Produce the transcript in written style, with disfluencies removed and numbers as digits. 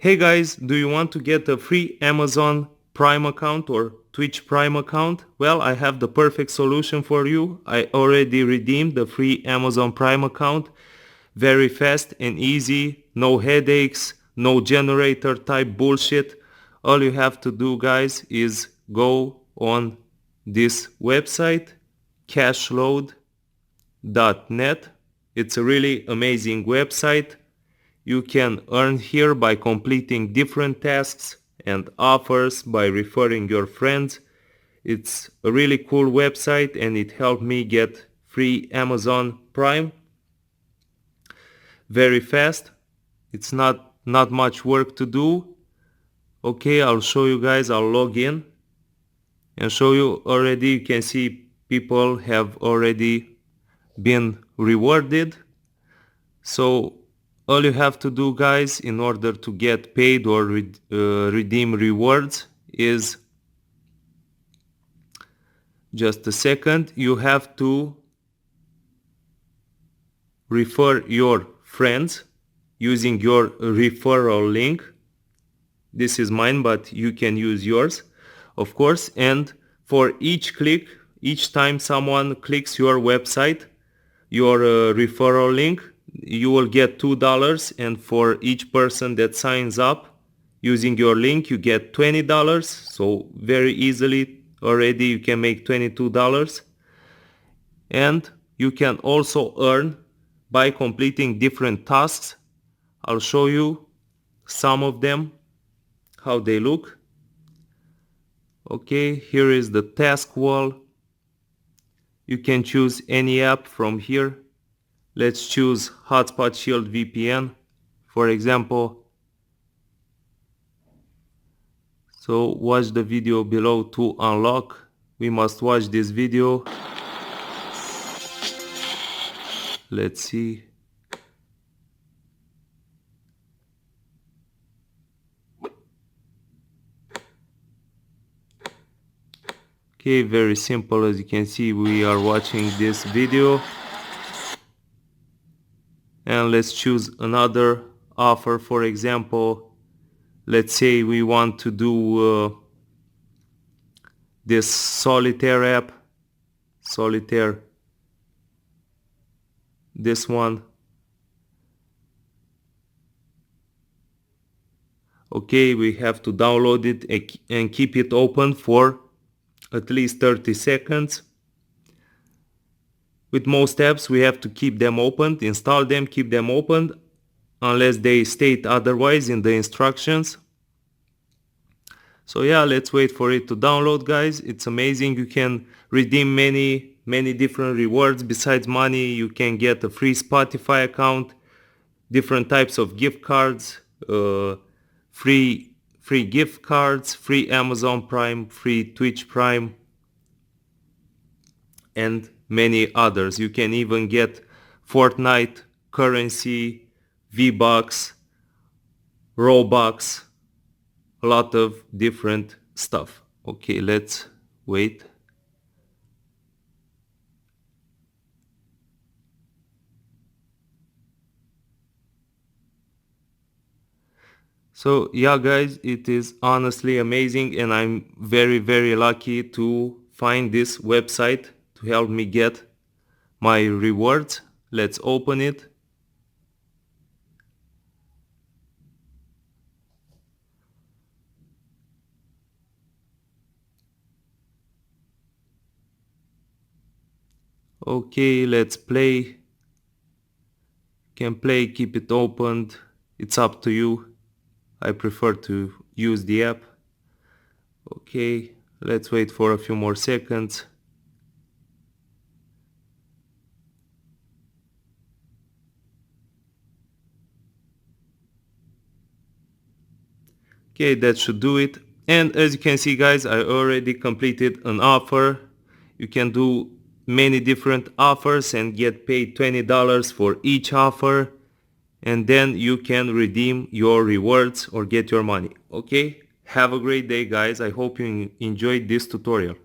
Hey guys, do you want to get a free Amazon Prime account or Twitch Prime account? Well, I have the perfect solution for you. I already redeemed the free Amazon Prime account. Very fast and easy, no headaches, no generator type bullshit. All you have to do, guys, is go on this website, cashload.net. It's a really amazing website. You can earn here by completing different tasks and offers by referring your friends. It's a really cool website and it helped me get free Amazon Prime very fast. It's not much work to do. Okay, I'll show you guys. I'll log in and show you. Already you can see people have already been rewarded. So all you have to do, guys, in order to get paid or redeem rewards is, just a second, you have to refer your friends using your referral link. This is mine, but you can use yours, of course. And for each click, each time someone clicks your website, your referral link, you will get $2, and for each person that signs up using your link, you get $20. So very easily already you can make $22. And you can also earn by completing different tasks. I'll show you some of them, how they look. Okay, here is the task wall. You can choose any app from here. Let's choose Hotspot Shield VPN, for example. So watch the video below to unlock. We must watch this video. Let's see. Okay, very simple. As you can see, we are watching this video. And let's choose another offer. For example, let's say we want to do this solitaire app. Solitaire. This one. Okay, we have to download it and keep it open for at least 30 seconds. With most apps, we have to keep them opened, install them, keep them opened, unless they state otherwise in the instructions. So yeah, let's wait for it to download, guys. It's amazing. You can redeem many different rewards. Besides money, you can get a free Spotify account, different types of gift cards, free gift cards, free Amazon Prime, free Twitch Prime, and many others. You can even get Fortnite currency, V-Bucks, Robux, a lot of different stuff. Okay, let's wait. So yeah, guys, it is honestly amazing, and I'm very lucky to find this website to help me get my rewards. Let's open it. Okay, let's play. Can play, keep it opened. It's up to you. I prefer to use the app. Okay, let's wait for a few more seconds. Okay, that should do it. And as you can see, guys, I already completed an offer. You can do many different offers and get paid $20 for each offer, and then you can redeem your rewards or get your money. Okay, have a great day, guys. I hope you enjoyed this tutorial.